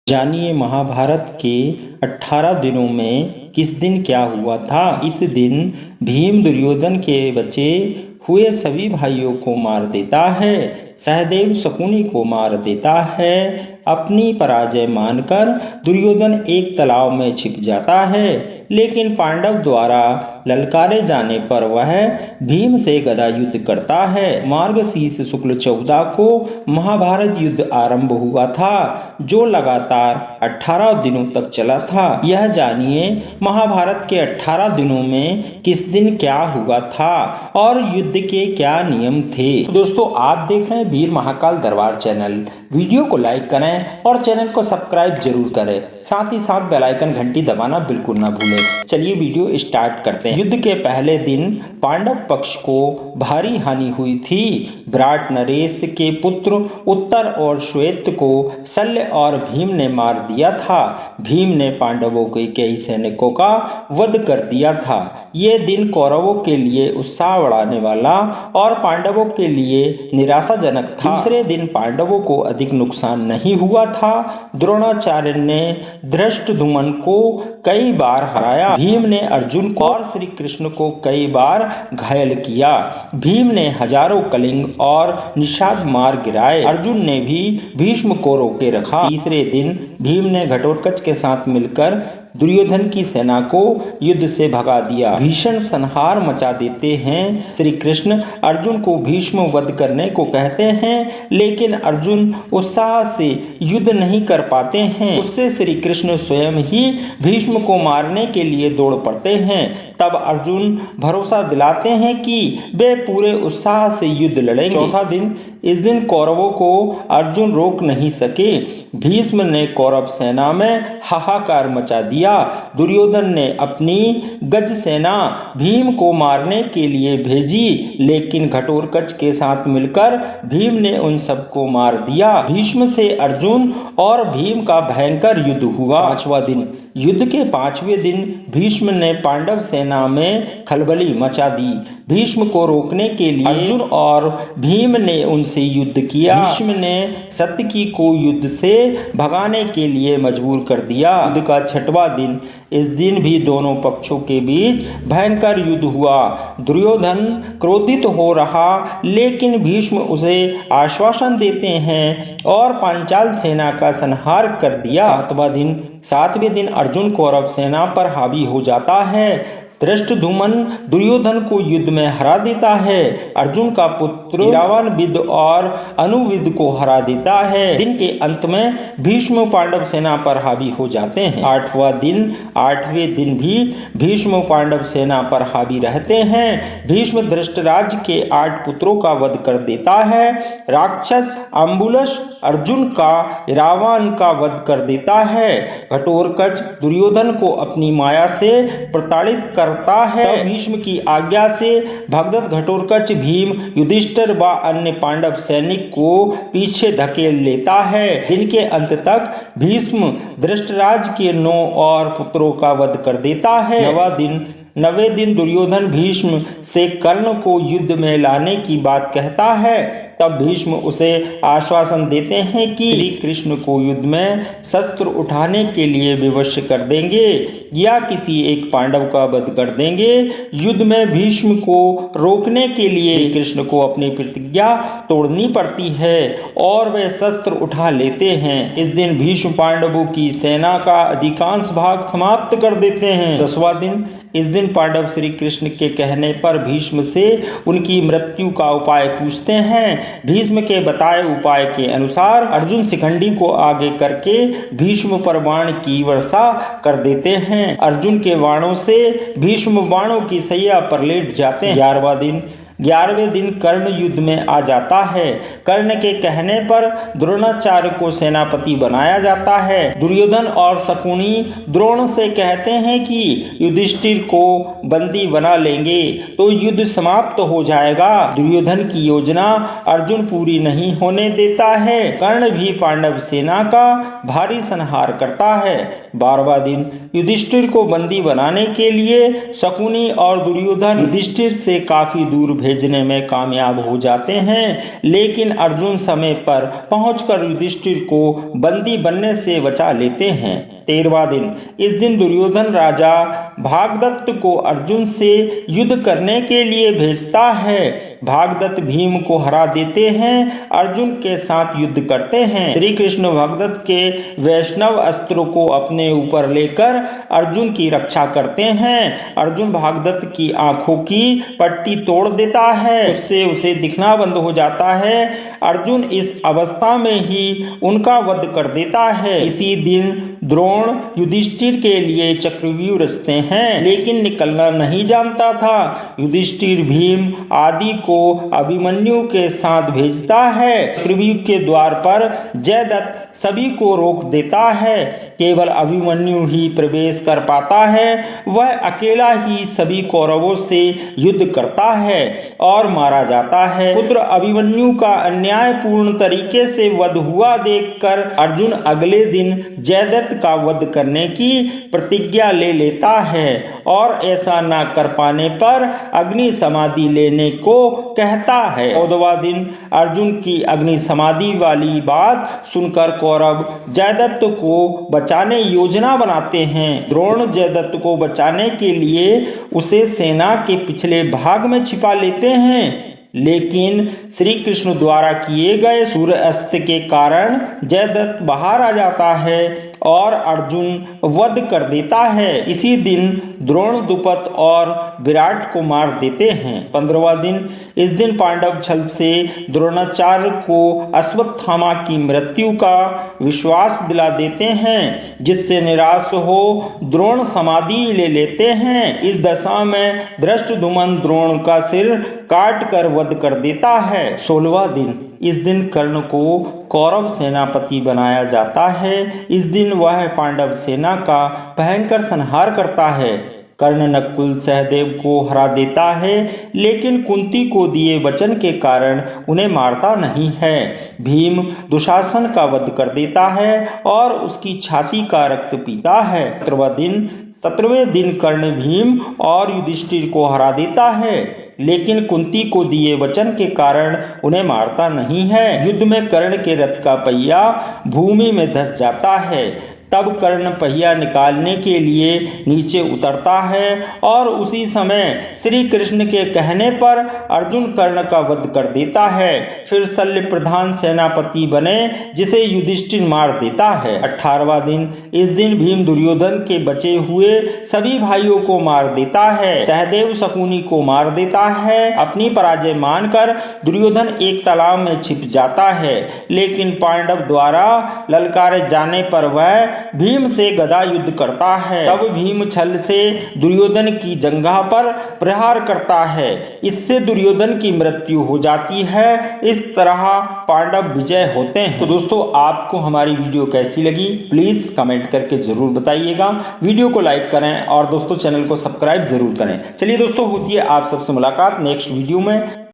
जानिए महाभारत के 18 दिनों में किस दिन क्या हुआ था। इस दिन भीम दुर्योधन के बचे हुए सभी भाइयों को मार देता है। सहदेव शकुनी को मार देता है। अपनी पराजय मानकर दुर्योधन एक तालाब में छिप जाता है, लेकिन पांडव द्वारा ललकारे जाने पर वह भीम से गदा युद्ध करता है। मार्गशीर्ष शुक्ल 14 को महाभारत युद्ध आरंभ हुआ था, जो लगातार 18 दिनों तक चला था। यह जानिए महाभारत के 18 दिनों में किस दिन क्या हुआ था और युद्ध के क्या नियम थे। दोस्तों, आप देख रहे हैं वीर महाकाल दरबार चैनल। वीडियो को लाइक करें और चैनल को सब्सक्राइब जरूर करें, साथ ही साथ बेल आइकन घंटी दबाना बिल्कुल ना भूलें। चलिए वीडियो स्टार्ट करते हैं। युद्ध के पहले दिन पांडव पक्ष को भारी हानि हुई थी। विराट नरेश के पुत्र उत्तर और श्वेत को शल्य और भीम ने मार दिया था। भीम ने पांडवों के कई सैनिकों का वध कर दिया था। ये दिन कौरवों के लिए उत्साह बढ़ाने वाला और पांडवों के लिए निराशाजनक था। दूसरे दिन पांडवों को अधिक नुकसान नहीं हुआ था। द्रोणाचार्य ने धृष्टद्युम्न को कई बार हराया। भीम ने अर्जुन को और श्री कृष्ण को कई बार घायल किया। भीम ने हजारों कलिंग और निषाद मार गिराए। अर्जुन ने भी भीष्म को रोके रखा। तीसरे दिन भीम ने घटोत्कच के साथ मिलकर दुर्योधन की सेना को युद्ध से भगा दिया। भीषण संहार मचा देते हैं। श्री कृष्ण अर्जुन को भीष्म वध करने को कहते हैं, लेकिन अर्जुन उत्साह से युद्ध नहीं कर पाते हैं। उससे श्री कृष्ण स्वयं ही भीष्म को मारने के लिए दौड़ पड़ते हैं। तब अर्जुन भरोसा दिलाते हैं कि वे पूरे उत्साह से युद्ध लड़ेंगे। चौथा दिन, इस दिन कौरवों को अर्जुन रोक नहीं सके। भीष्म ने कौरव सेना में हाहाकार मचा दिया। दुर्योधन ने अपनी गज सेना भीम को मारने के लिए भेजी, लेकिन घटोत्कच के साथ मिलकर भीम ने उन सबको मार दिया। भीष्म से अर्जुन और भीम का भयंकर युद्ध हुआ। पांचवा दिन, युद्ध के 5वें दिन भीष्म ने पांडव सेना में खलबली मचा दी। भीष्म को रोकने के लिए अर्जुन और भीम ने उनसे युद्ध किया। भीष्म ने सात्यकी को युद्ध से भगाने के लिए मजबूर कर दिया। युद्ध का 6वां दिन, इस दिन भी दोनों पक्षों के बीच भयंकर युद्ध हुआ। दुर्योधन क्रोधित हो रहा, लेकिन भीष्म उसे आश्वासन देते हैं और पांचाल सेना का संहार कर दिया। 7वें दिन अर्जुन कौरव सेना पर हावी हो जाता है। धृष्टद्युम्न दुर्योधन को युद्ध में हरा देता है। अर्जुन का पुत्र इरावानविद और अनुविद को हरा देता है। दिन के अंत में भीष्म पांडव सेना पर हावी हो जाते हैं। 8वें दिन भी भीष्म पांडव सेना पर हावी रहते हैं। भीष्म धृष्टराज के 8 पुत्रों का वध कर देता है। राक्षस अम्बुलस अर्जुन का इरावान का वध कर देता है। घटोत्कच दुर्योधन को अपनी माया से प्रताड़ित करता है। तब भीष्म की आज्ञा से भगदत्त घटोत्कच भीम, युधिष्ठिर व अन्य पांडव सैनिक को पीछे धकेल लेता है। दिन के अंत तक भीष्म धृष्टराज के 9 और पुत्रों का वध कर देता है। 9वें दिन दुर्योधन भीष्म से कर्ण को युद्ध में लाने की बात कहता है। तब भीष्म उसे आश्वासन देते हैं कि श्री कृष्ण को युद्ध में शस्त्र उठाने के लिए विवश कर देंगे या किसी एक पांडव का वध कर देंगे। युद्ध में भीष्म को रोकने के लिए कृष्ण को अपनी प्रतिज्ञा तोड़नी पड़ती है और वे शस्त्र उठा लेते हैं। इस दिन भीष्म पांडवों की सेना का अधिकांश भाग समाप्त कर देते हैं। 10वां दिन, इस दिन पांडव श्री कृष्ण के कहने पर भीष्म से उनकी मृत्यु का उपाय पूछते हैं। भीष्म के बताए उपाय के अनुसार अर्जुन शिखंडी को आगे करके भीष्म पर बाण की वर्षा कर देते हैं। अर्जुन के बाणों से भीष्म बाणों की सैया पर लेट जाते हैं। 11वें दिन कर्ण युद्ध में आ जाता है। कर्ण के कहने पर द्रोणाचार्य को सेनापति बनाया जाता है। दुर्योधन और शकुनी द्रोण से कहते हैं कि युधिष्ठिर को बंदी बना लेंगे तो युद्ध समाप्त हो जाएगा। दुर्योधन की योजना अर्जुन पूरी नहीं होने देता है। कर्ण भी पांडव सेना का भारी संहार करता है। 12वां दिन, युधिष्ठिर को बंदी बनाने के लिए शकुनी और दुर्योधन युधिष्ठिर से काफी दूर भेजने में कामयाब हो जाते हैं, लेकिन अर्जुन समय पर पहुंचकर युधिष्ठिर को बंदी बनने से बचा लेते हैं। 13वां दिन। इस दिन दुर्योधन राजा भागदत्त को अर्जुन से युद्ध करने के लिए भेजता है। भागदत्त भीम को हरा देते हैं, अर्जुन के साथ युद्ध करते हैं। श्री कृष्ण भागदत्त के वैष्णव अस्त्रों को अपने ऊपर लेकर अर्जुन की रक्षा करते हैं। अर्जुन भागदत्त की आंखों की पट्टी तोड़ देता है, उससे उसे दिखना बंद हो जाता है। अर्जुन इस अवस्था में ही उनका वध कर देता है। इसी दिन द्रोण युधिष्ठिर के लिए चक्रव्यूह रचते हैं, लेकिन निकलना नहीं जानता था। युधिष्ठिर भीम आदि को अभिमन्यु के साथ भेजता है। चक्रव्यूह के द्वार पर जयद्रथ सभी को रोक देता है, केवल अभिमन्यु ही प्रवेश कर पाता है। वह अकेला ही सभी कौरवों से युद्ध करता है और मारा जाता है। पुत्र अभिमन्यु का अन्यायपूर्ण तरीके से वध हुआ देखकर अर्जुन अगले दिन जयद्रथ का वध करने की प्रतिज्ञा ले लेता है और ऐसा न कर पाने पर अग्नि समाधि लेने को कहता है। 14वां दिन। अर्जुन की अग्नि समाधि वाली बात सुनकर कौरव जयद्रथ को बचाने योजना बनाते हैं। द्रोण जयद्रथ को बचाने के लिए उसे सेना के पिछले भाग में छिपा लेते हैं, लेकिन श्री कृष्ण द्वारा किए गए सूर्य अस्त के कारण जयद्रथ बाहर आ जाता है और अर्जुन वध कर देता है। इसी दिन द्रोण द्रुपद और विराट को मार देते हैं। 15वां दिन। इस दिन पांडव छल से द्रोणाचार्य को अश्वत्थामा की मृत्यु का विश्वास दिला देते हैं, जिससे निराश हो द्रोण समाधि ले लेते हैं। इस दशा में धृष्टद्युम्न द्रोण का सिर काट कर वध कर देता है। 16वां दिन। इस दिन कर्ण को कौरव सेनापति बनाया जाता है। इस दिन वह पांडव सेना का भयंकर संहार करता है। कर्ण नकुल सहदेव को हरा देता है, लेकिन कुंती को दिए वचन के कारण उन्हें मारता नहीं है। भीम दुशासन का वध कर देता है और उसकी छाती का रक्त पीता है। 17वां दिन। 17वें दिन कर्ण भीम और युधिष्ठिर को हरा देता है, लेकिन कुंती को दिए वचन के कारण उन्हें मारता नहीं है। युद्ध में कर्ण के रथ का पहिया भूमि में धंस जाता है। तब कर्ण पहिया निकालने के लिए नीचे उतरता है और उसी समय श्री कृष्ण के कहने पर अर्जुन कर्ण का वध कर देता है। फिर शल्य प्रधान सेनापति बने, जिसे युधिष्ठिर मार देता है। 18वां दिन। इस दिन भीम दुर्योधन के बचे हुए सभी भाइयों को मार देता है। सहदेव शकुनी को मार देता है। अपनी पराजय मानकर दुर्योधन एक तालाब में छिप जाता है, लेकिन पांडव द्वारा ललकारे जाने पर वह भीम से गदा युद्ध करता है। तब भीम छल से दुर्योधन की जंघा पर प्रहार करता है, इससे दुर्योधन की मृत्यु हो जाती है। इस तरह पांडव विजय होते हैं। तो दोस्तों, आपको हमारी वीडियो कैसी लगी प्लीज कमेंट करके जरूर बताइएगा। वीडियो को लाइक करें और दोस्तों चैनल को सब्सक्राइब जरूर करें। चलिए दोस्तों, होती है आप सबसे मुलाकात नेक्स्ट वीडियो में।